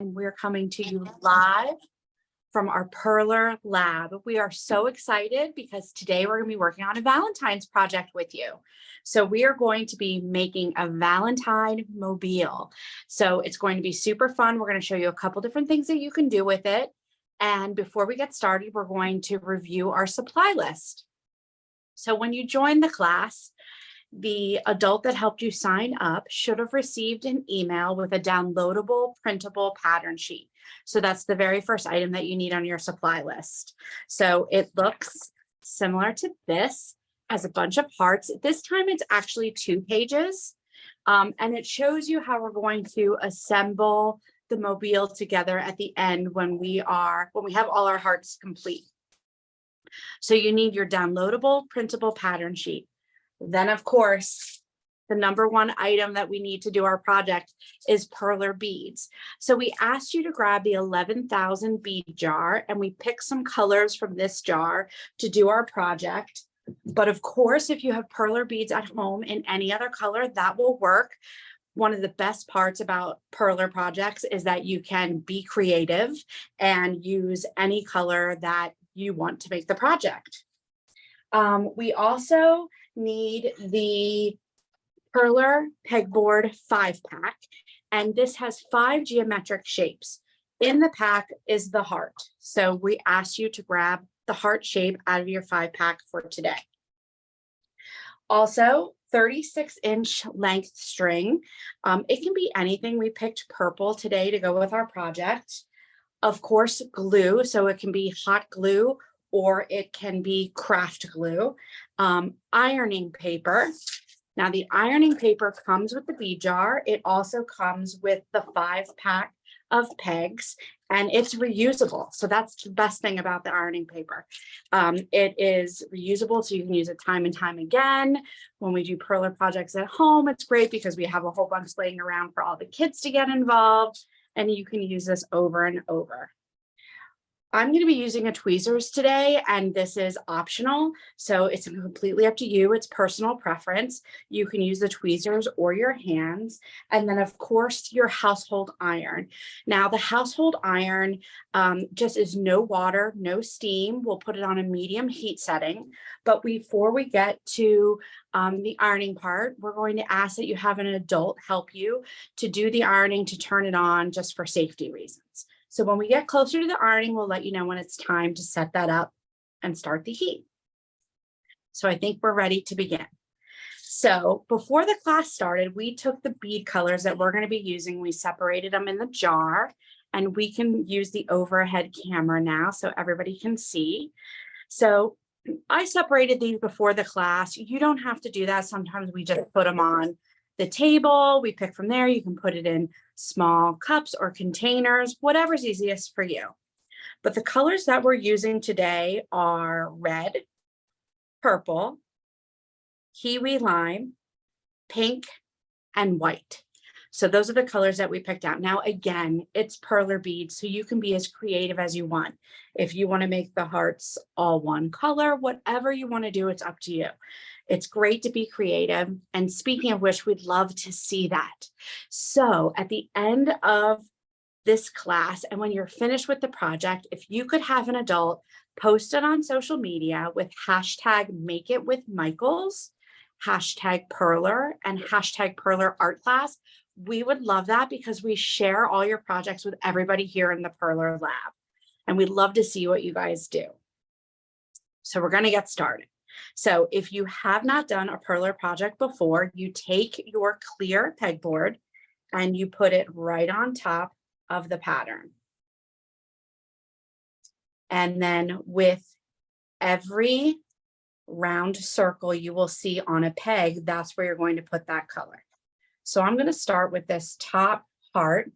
And we're coming to you live from our Perler lab. We are so excited because today we're going to be working on a Valentine's project with you. So we are going to be making a Valentine mobile. So it's going to be super fun. We're going to show you a couple different things that you can do with it. And before we get started, we're going to review our supply list. So when you join the class, the adult that helped you sign up should have received an email with a downloadable printable pattern sheet. So that's the very first item that you need on your supply list. So it looks similar to this, has a bunch of hearts. This time it's actually 2 pages, and it shows you how we're going to assemble the mobile together at the end when we have all our hearts complete. So you need your downloadable printable pattern sheet. Then, of course, the number one item that we need to do our project is Perler beads. So we asked you to grab the 11,000 bead jar, and we picked some colors from this jar to do our project. But of course, if you have Perler beads at home in any other color, that will work. One of the best parts about Perler projects is that you can be creative and use any color that you want to make the project. We also need the Perler Pegboard 5-pack, and this has 5 geometric shapes. In the pack is the heart. So we asked you to grab the heart shape out of your 5-pack for today. Also, 36-inch length string. It can be anything. We picked purple today to go with our project. Of course, glue. So it can be hot glue or it can be craft glue. Ironing paper. Now the ironing paper comes with the bead jar. It also comes with the 5-pack of pegs, and it's reusable. So that's the best thing about the ironing paper. It is reusable, so you can use it time and time again. When we do Perler projects at home, it's great because we have a whole bunch laying around for all the kids to get involved, and you can use this over and over. I'm going to be using a tweezers today, and this is optional. So it's completely up to you. It's personal preference. You can use the tweezers or your hands. And then of course your household iron. Now the household iron just is no water, no steam. We'll put it on a medium heat setting. But before we get to the ironing part, we're going to ask that you have an adult help you to do the ironing, to turn it on, just for safety reasons. So when we get closer to the ironing, we'll let you know when it's time to set that up and start the heat. So I think we're ready to begin. So before the class started, we took the bead colors that we're going to be using. We separated them in the jar, and we can use the overhead camera now so everybody can see. So I separated these before the class. You don't have to do that. Sometimes we just put them on the table. We pick from there. You can put it in small cups or containers, whatever's easiest for you. But the colors that we're using today are red, purple, kiwi lime, pink, and white. So those are the colors that we picked out. Now, again, it's Perler beads, so you can be as creative as you want. If you want to make the hearts all one color, whatever you want to do, it's up to you. It's great to be creative. And speaking of which, we'd love to see that. So at the end of this class, and when you're finished with the project, if you could have an adult post it on social media with hashtag #MakeItWithMichaels, hashtag Perler, and hashtag Perler Art Class, we would love that because we share all your projects with everybody here in the Perler lab. And we'd love to see what you guys do. So we're going to get started. So if you have not done a Perler project before, you take your clear pegboard and you put it right on top of the pattern. And then with every round circle you will see on a peg, that's where you're going to put that color. So I'm going to start with this top heart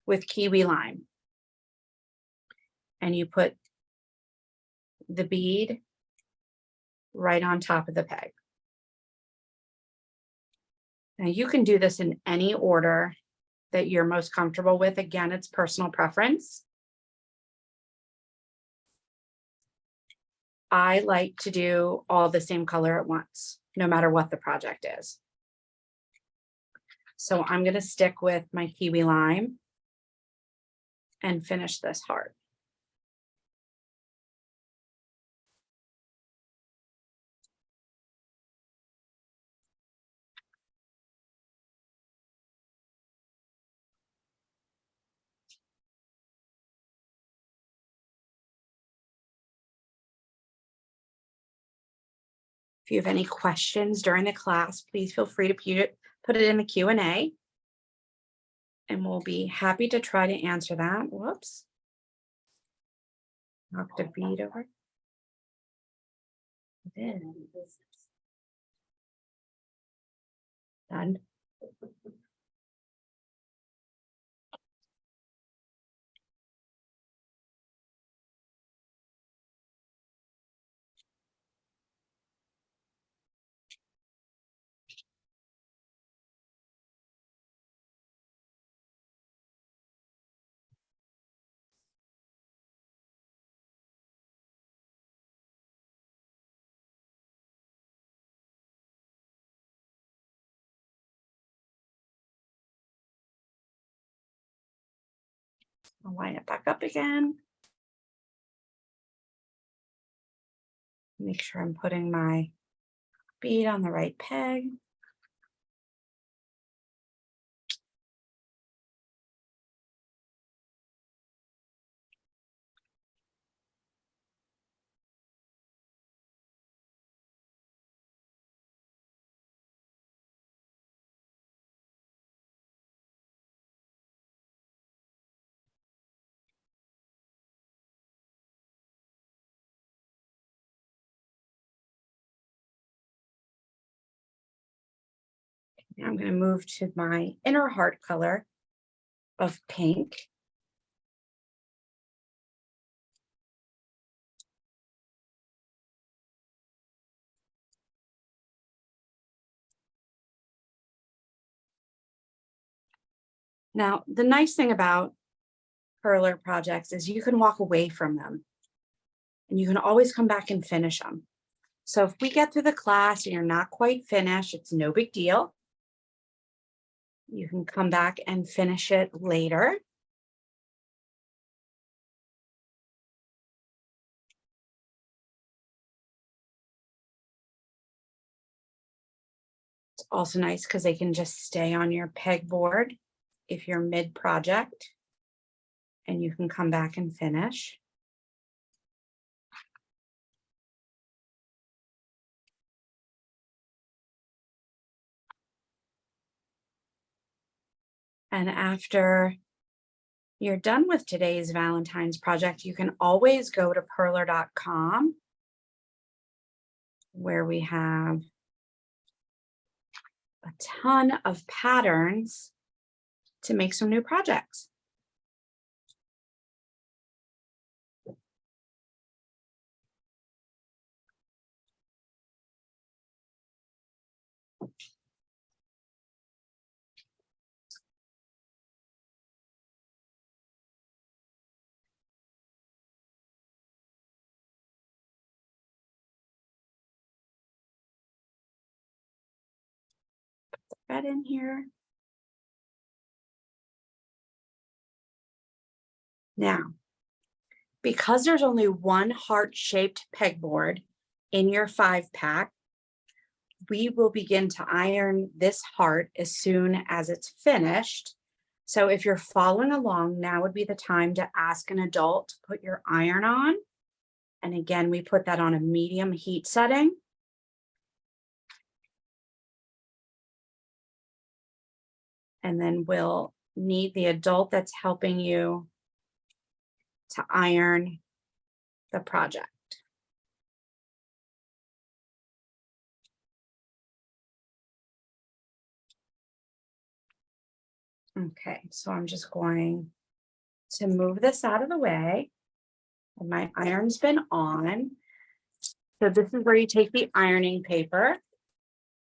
with kiwi lime. And you put the bead right on top of the peg. Now you can do this in any order that you're most comfortable with. Again, it's personal preference. I like to do all the same color at once, no matter what the project is. So I'm going to stick with my kiwi lime. and finish this heart. If you have any questions during the class, please feel free to put it in the Q&A, and we'll be happy to try to answer that. Whoops. Knocked a bead over. Done. I'll line it back up again. Make sure I'm putting my bead on the right peg. Now I'm going to move to my inner heart color of pink. Now, the nice thing about Perler projects is you can walk away from them and you can always come back and finish them. So if we get through the class and you're not quite finished, it's no big deal. You can come back and finish it later. It's also nice because they can just stay on your pegboard if you're mid-project, and you can come back and finish. And after you're done with today's Valentine's project, you can always go to perler.com, where we have a ton of patterns to make some new projects. Thread in here. Now, because there's only one heart-shaped pegboard in your 5-pack, we will begin to iron this heart as soon as it's finished. So if you're following along, now would be the time to ask an adult to put your iron on. And again, we put that on a medium heat setting. And then we'll need the adult that's helping you to iron the project. Okay, so I'm just going to move this out of the way. And my iron's been on. So this is where you take the ironing paper,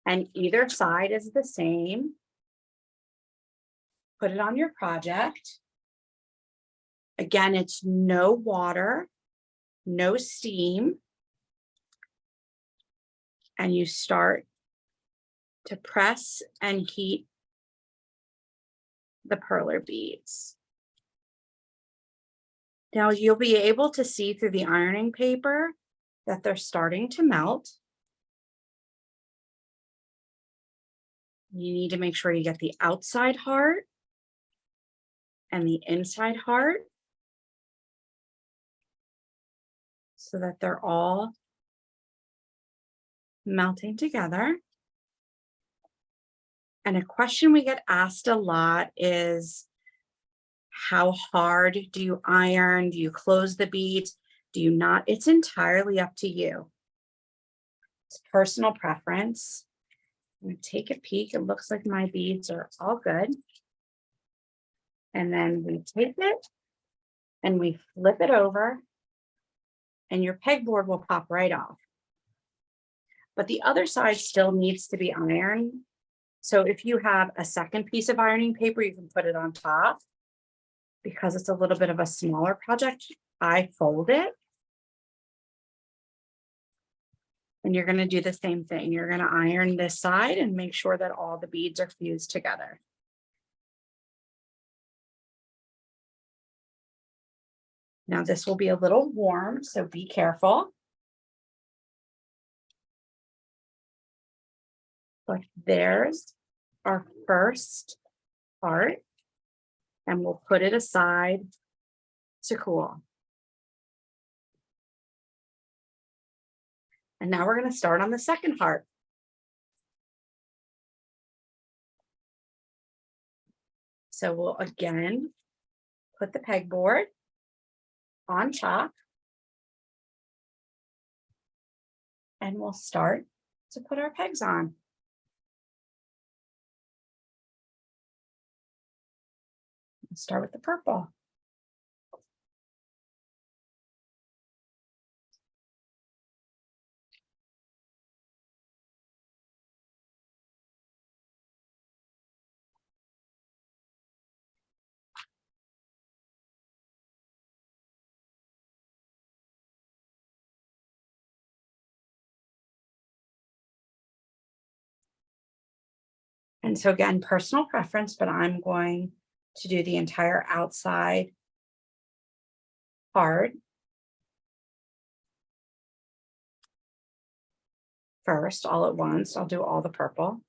and either side is the same. Put it on your project. Again, it's no water, no steam. And you start to press and heat the perler beads. Now you'll be able to see through the ironing paper that they're starting to melt. You need to make sure you get the outside heart and the inside heart so that they're all melting together. And a question we get asked a lot is, how hard do you iron? Do you close the beads? Do you not? It's entirely up to you. It's personal preference. I'm going to take a peek. It looks like my beads are all good. And then we take it and we flip it over and your pegboard will pop right off. But the other side still needs to be ironed. So if you have a second piece of ironing paper, you can put it on top. Because it's a little bit of a smaller project, I fold it. And you're going to do the same thing. You're going to iron this side and make sure that all the beads are fused together. Now this will be a little warm, so be careful. But there's our first part, and we'll put it aside to cool. And now we're going to start on the second heart. So we'll again put the pegboard on top and we'll start to put our pegs on. We'll start with the purple. And so again, personal preference, but I'm going to do the entire outside part first, all at once. I'll do all the purple.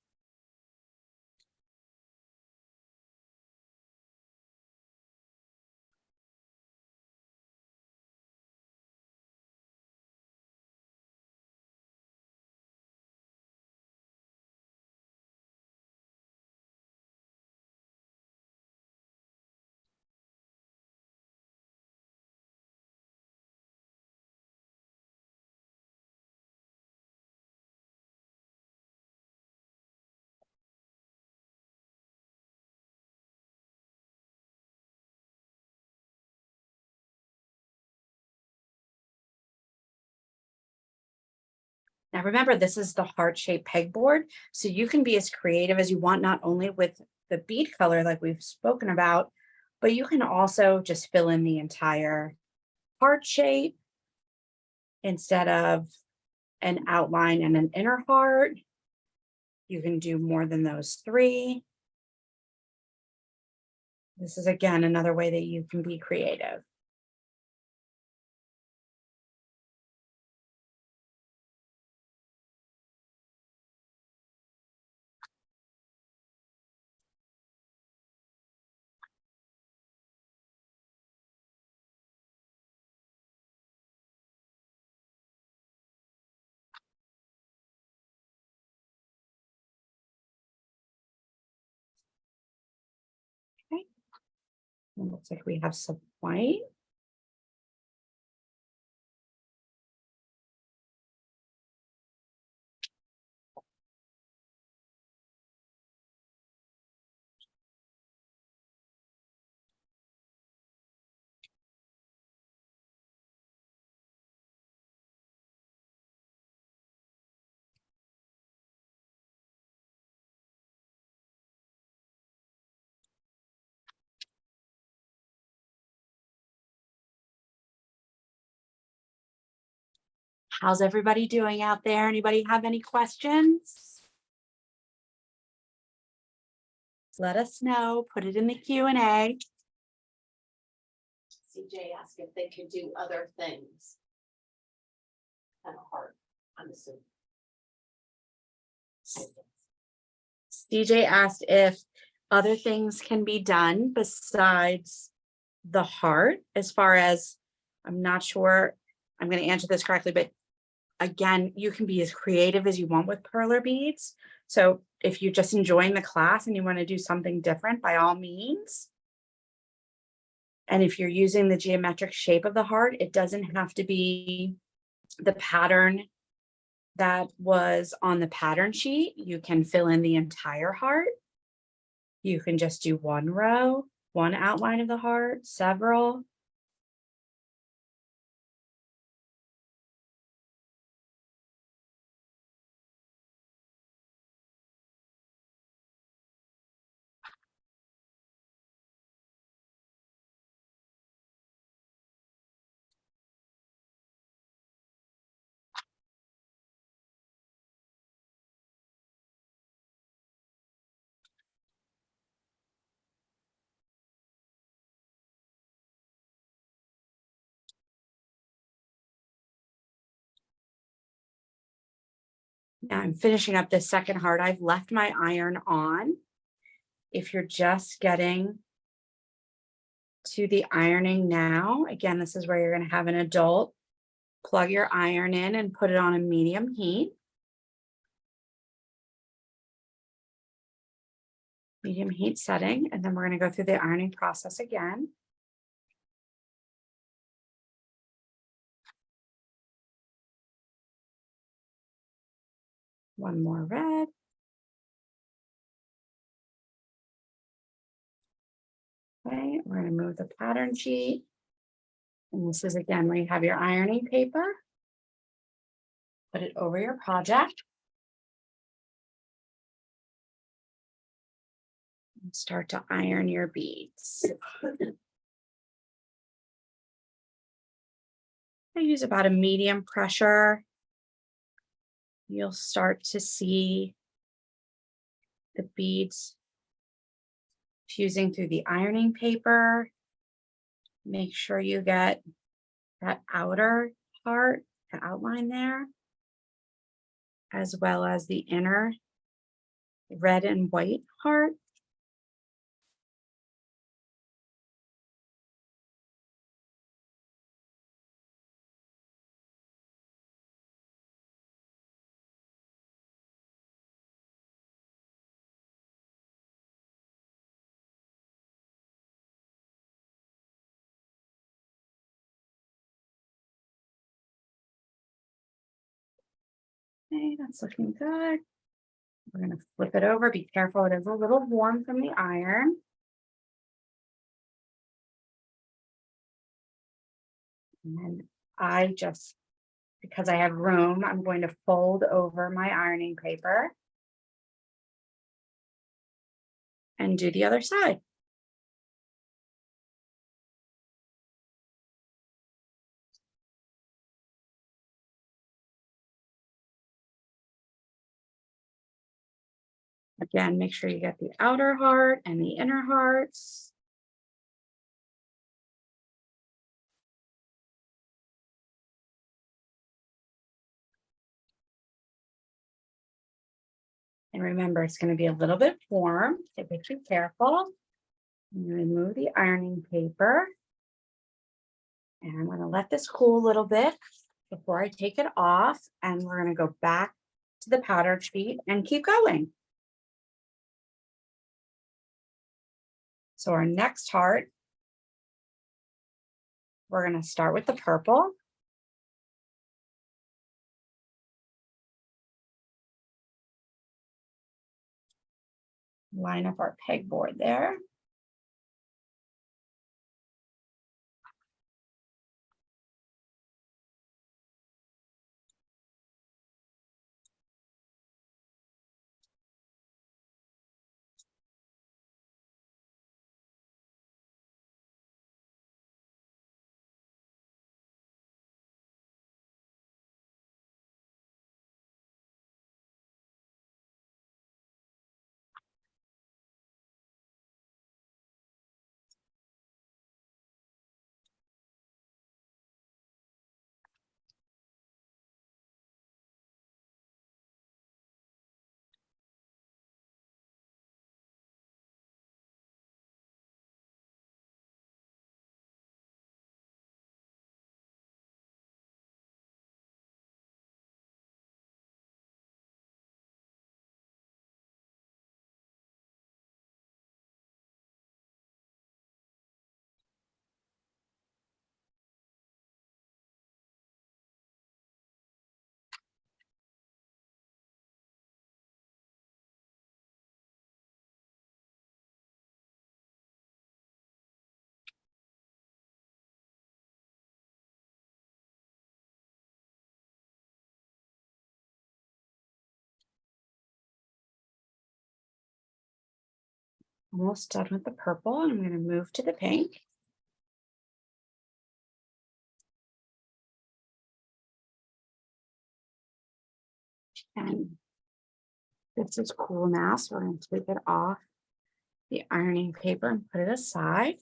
Now remember, this is the heart-shaped pegboard, so you can be as creative as you want, not only with the bead color like we've spoken about, but you can also just fill in the entire heart shape instead of an outline and an inner heart. You can do more than those three. This is, again, another way that you can be creative. Okay. It looks like we have some white. How's everybody doing out there? Anybody have any questions? Let us know. Put it in the Q&A. See CJ asked if they could do other things. Kind of hard, I'm assuming. CJ asked if other things can be done besides the heart, as far as, I'm not sure I'm going to answer this correctly, but again, you can be as creative as you want with perler beads. So if you're just enjoying the class and you want to do something different, by all means. And if you're using the geometric shape of the heart, it doesn't have to be the pattern that was on the pattern sheet. You can fill in the entire heart. You can just do one row, one outline of the heart, several. Now I'm finishing up this second heart. I've left my iron on. If you're just getting to the ironing now, again, this is where you're going to have an adult plug your iron in and put it on a medium heat. Medium heat setting, and then we're going to go through the ironing process again. One more red. Okay, we're going to move the pattern sheet. And this is again where you have your ironing paper. Put it over your project. And start to iron your beads. I use about a medium pressure. You'll start to see the beads fusing through the ironing paper. Make sure you get that outer part, the outline there, as well as the inner red and white heart. Okay, that's looking good. We're going to flip it over. Be careful, it is a little warm from the iron. And then I just, because I have room, I'm going to fold over my ironing paper and do the other side. Again, make sure you get the outer heart and the inner hearts. And remember, it's going to be a little bit warm, so be careful. Remove the ironing paper. And I'm going to let this cool a little bit before I take it off. And we're going to go back to the pattern sheet and keep going. So our next heart, we're going to start with the purple. Line up our pegboard there. Almost done with the purple. I'm going to move to the pink. And this is cool now, so we're going to take it off the ironing paper and put it aside.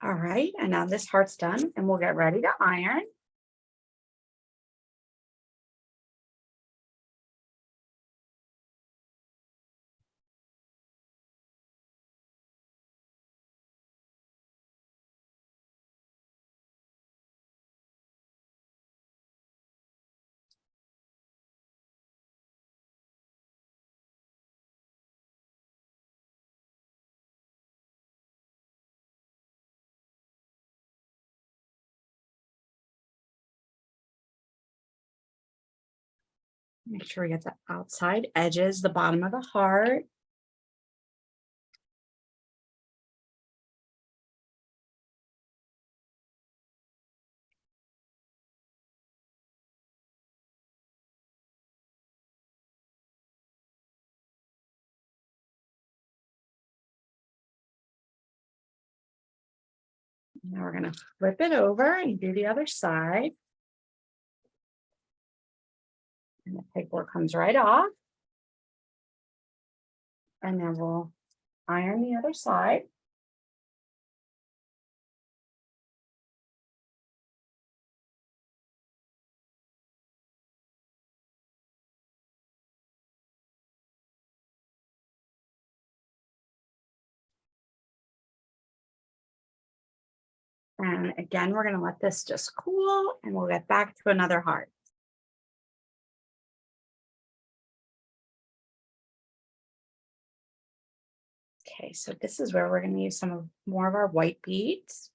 All right, and now this heart's done, and we'll get ready to iron. Make sure we get the outside edges, the bottom of the heart. Now we're going to flip it over and do the other side. And the pegboard comes right off. And then we'll iron the other side. And again, we're going to let this just cool and we'll get back to another heart. Okay, so this is where we're going to use more of our white beads.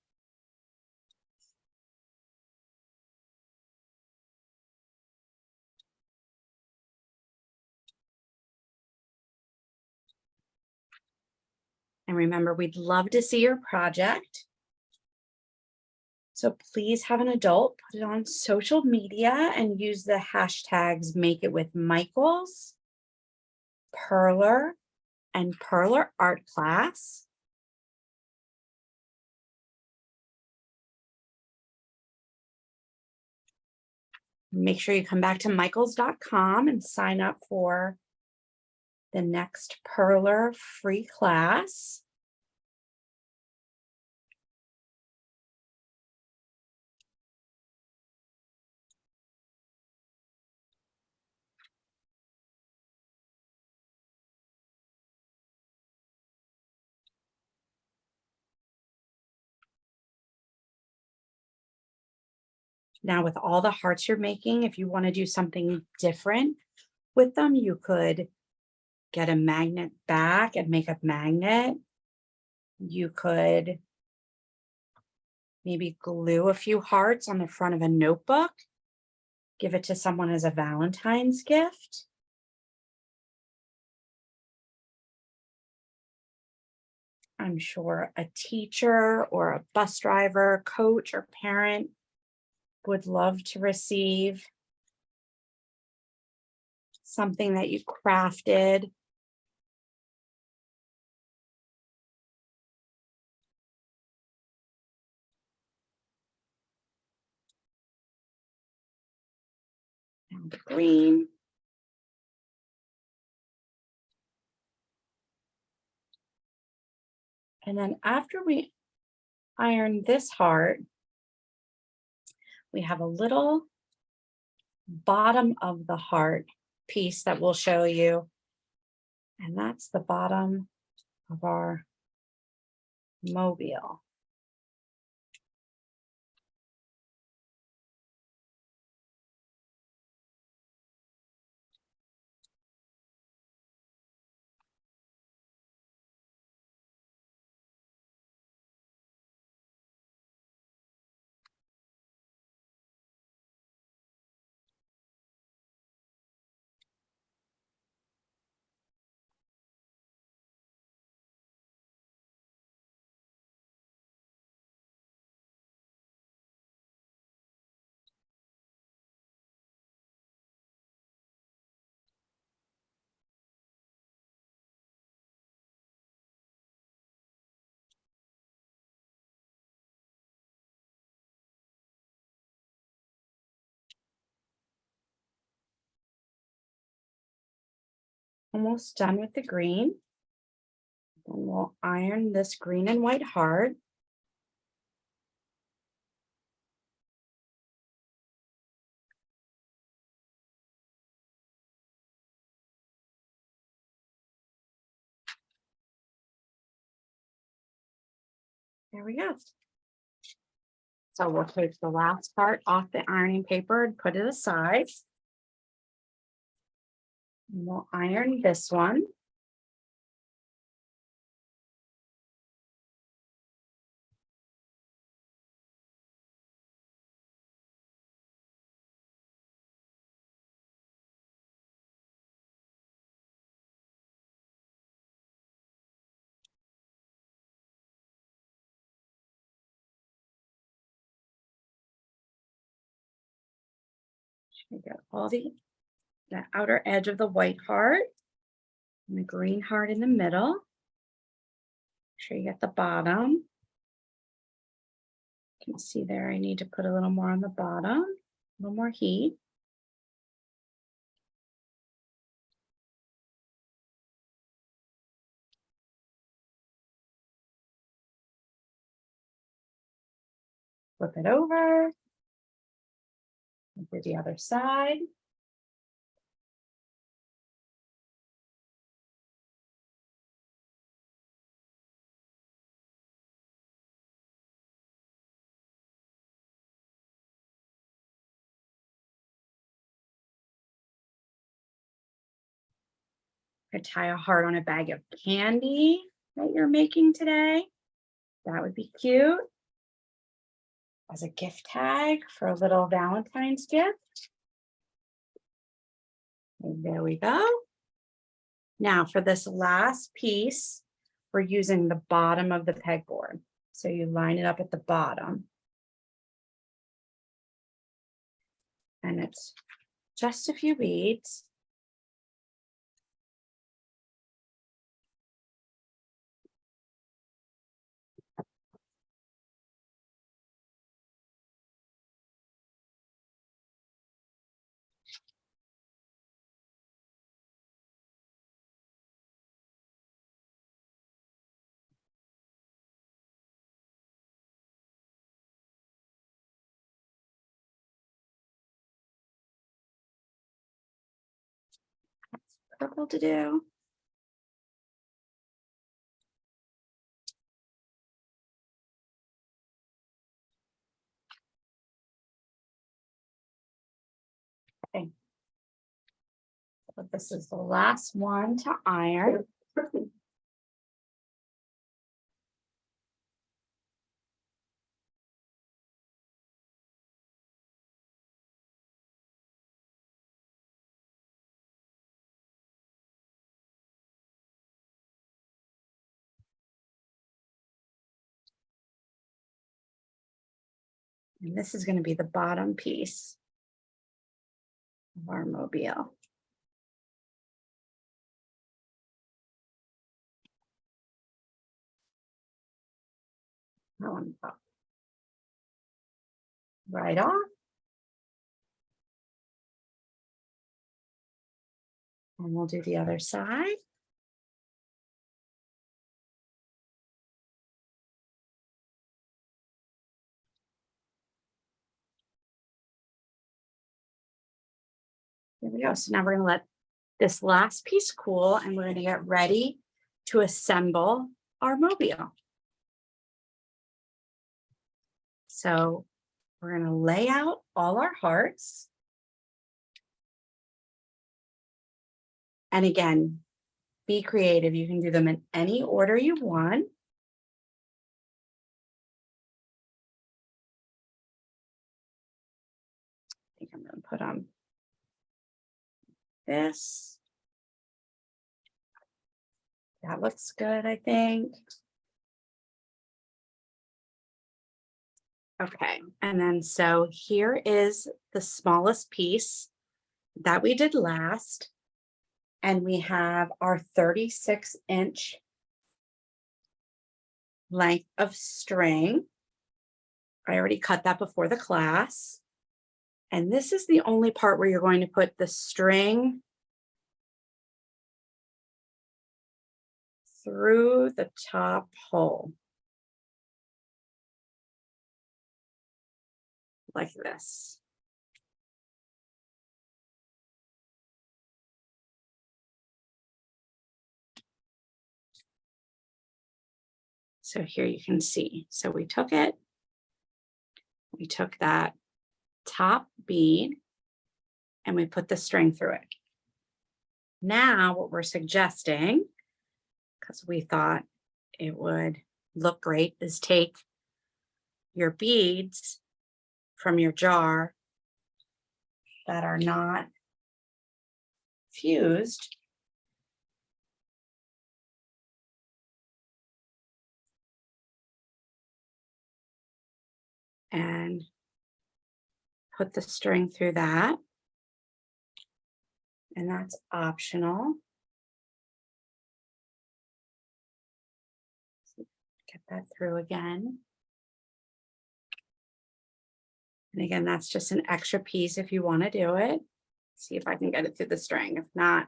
And remember, we'd love to see your project. So please have an adult put it on social media and use the hashtags Make It With Michaels, Perler, and Perler Art Class. Make sure you come back to michaels.com and sign up for the next Perler free class. Now with all the hearts you're making, if you want to do something different with them, you could get a magnet back and make a magnet. You could maybe glue a few hearts on the front of a notebook, give it to someone as a Valentine's gift. I'm sure a teacher or a bus driver, coach, or parent would love to receive something that you crafted. And the green. And then after we iron this heart, we have a little bottom of the heart piece that we'll show you. And that's the bottom of our mobile. Almost done with the green. Then we'll iron this green and white heart. There we go. So we'll take the last part off the ironing paper and put it aside. And we'll iron this one. We got all the outer edge of the white heart and the green heart in the middle. Make sure you get the bottom. You can see there, I need to put a little more on the bottom, a little more heat. Flip it over. Do the other side. Could tie a heart on a bag of candy that you're making today. That would be cute. As a gift tag for a little Valentine's gift. And there we go. Now for this last piece, we're using the bottom of the pegboard. So you line it up at the bottom. And it's just a few beads. Purple to do. Okay. But this is the last one to iron. And this is going to be the bottom piece of our mobile. That one pop right off. And we'll do the other side. There we go. So now we're going to let this last piece cool and we're going to get ready to assemble our mobile. So we're going to lay out all our hearts. And again, be creative. You can do them in any order you want. I think I'm going to put on this. That looks good, I think. Okay, and then so here is the smallest piece that we did last. And we have our 36-inch length of string. I already cut that before the class. And this is the only part where you're going to put the string through the top hole. Like this. So here you can see. So we took it. We took that top bead and we put the string through it. Now what we're suggesting, because we thought it would look great, is take your beads from your jar that are not fused and put the string through that. And that's optional. Get that through again. And again, that's just an extra piece if you want to do it. See if I can get it through the string. If not,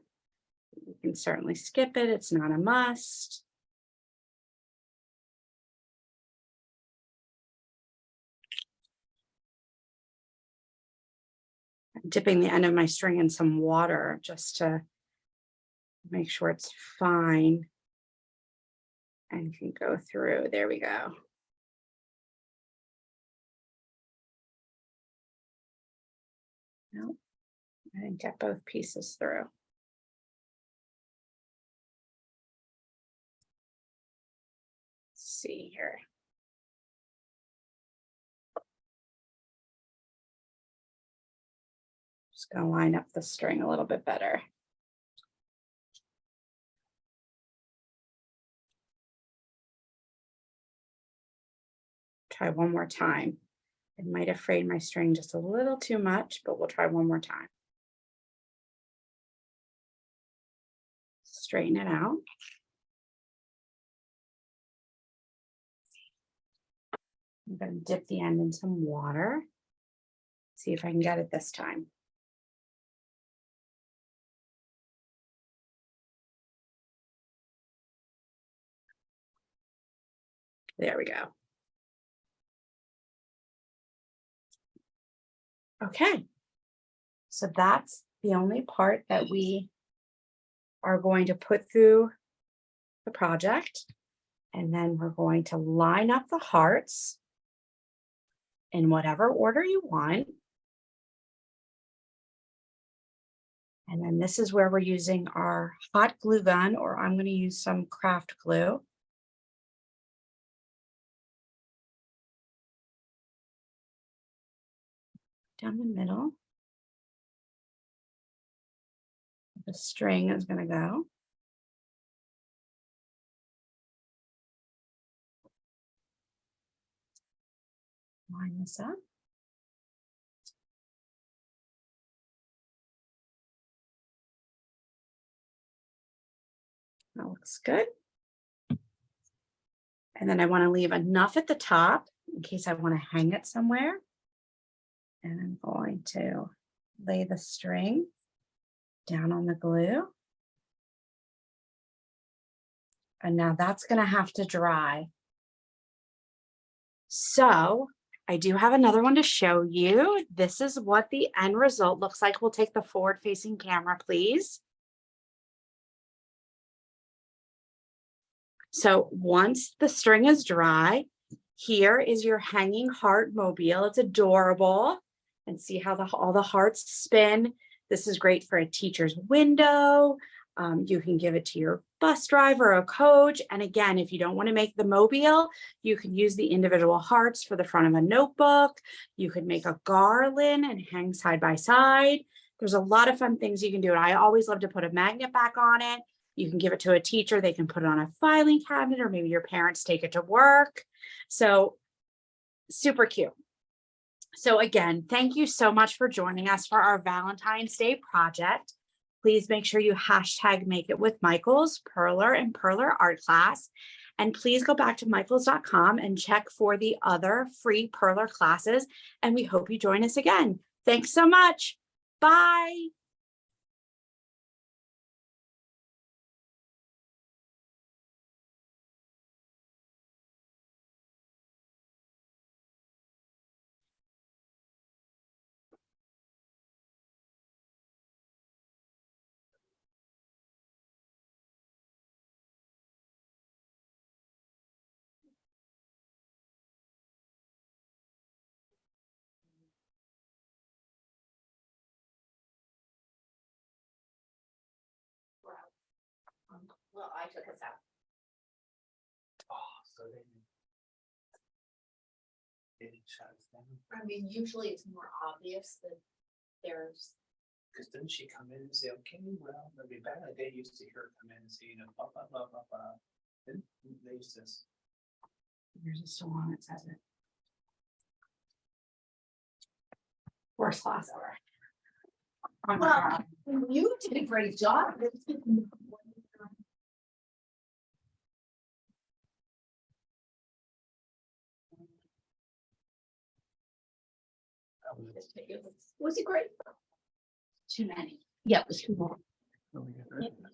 you can certainly skip it. It's not a must. I'm dipping the end of my string in some water just to make sure it's fine and can go through. There we go. Nope, I didn't get both pieces through. Let's see here. Just gonna line up the string a little bit better. Try one more time. I might have frayed my string just a little too much, but we'll try one more time. Straighten it out. I'm going to dip the end in some water. See if I can get it this time. There we go. Okay. So that's the only part that we are going to put through the project. And then we're going to line up the hearts in whatever order you want. And then this is where we're using our hot glue gun, or I'm going to use some craft glue. Down the middle. The string is going to go. Line this up. That looks good. And then I want to leave enough at the top in case I want to hang it somewhere. And I'm going to lay the string down on the glue. And now that's going to have to dry. So I do have another one to show you. This is what the end result looks like. We'll take the forward facing camera, please. So once the string is dry, here is your hanging heart mobile. It's adorable. And see how all the hearts spin. This is great for a teacher's window. You can give it to your bus driver or coach. And again, if you don't want to make the mobile, you can use the individual hearts for the front of a notebook. You could make a garland and hang side by side. There's a lot of fun things you can do. And I always love to put a magnet back on it. You can give it to a teacher. They can put it on a filing cabinet, or maybe your parents take it to work. So super cute. So again, thank you so much for joining us for our Valentine's Day project. Please make sure you hashtag Make It With Michaels, Perler and Perler Art Class. And please go back to michaels.com and check for the other free Perler classes. And we hope you join us again. Thanks so much. Bye. Well, I took us out. Oh, so they didn't shut us down. I mean, usually it's more obvious that there's. Because didn't she come in and say, okay, well, maybe back in the day, you used to hear her come in and say, blah, blah, blah, blah, blah. Then they used to. Here's a still on it, says it. Worst class ever. Oh my God. Well, you did a great job. Was it great? Too many. Yeah, it was too long. Oh, we got rid of it.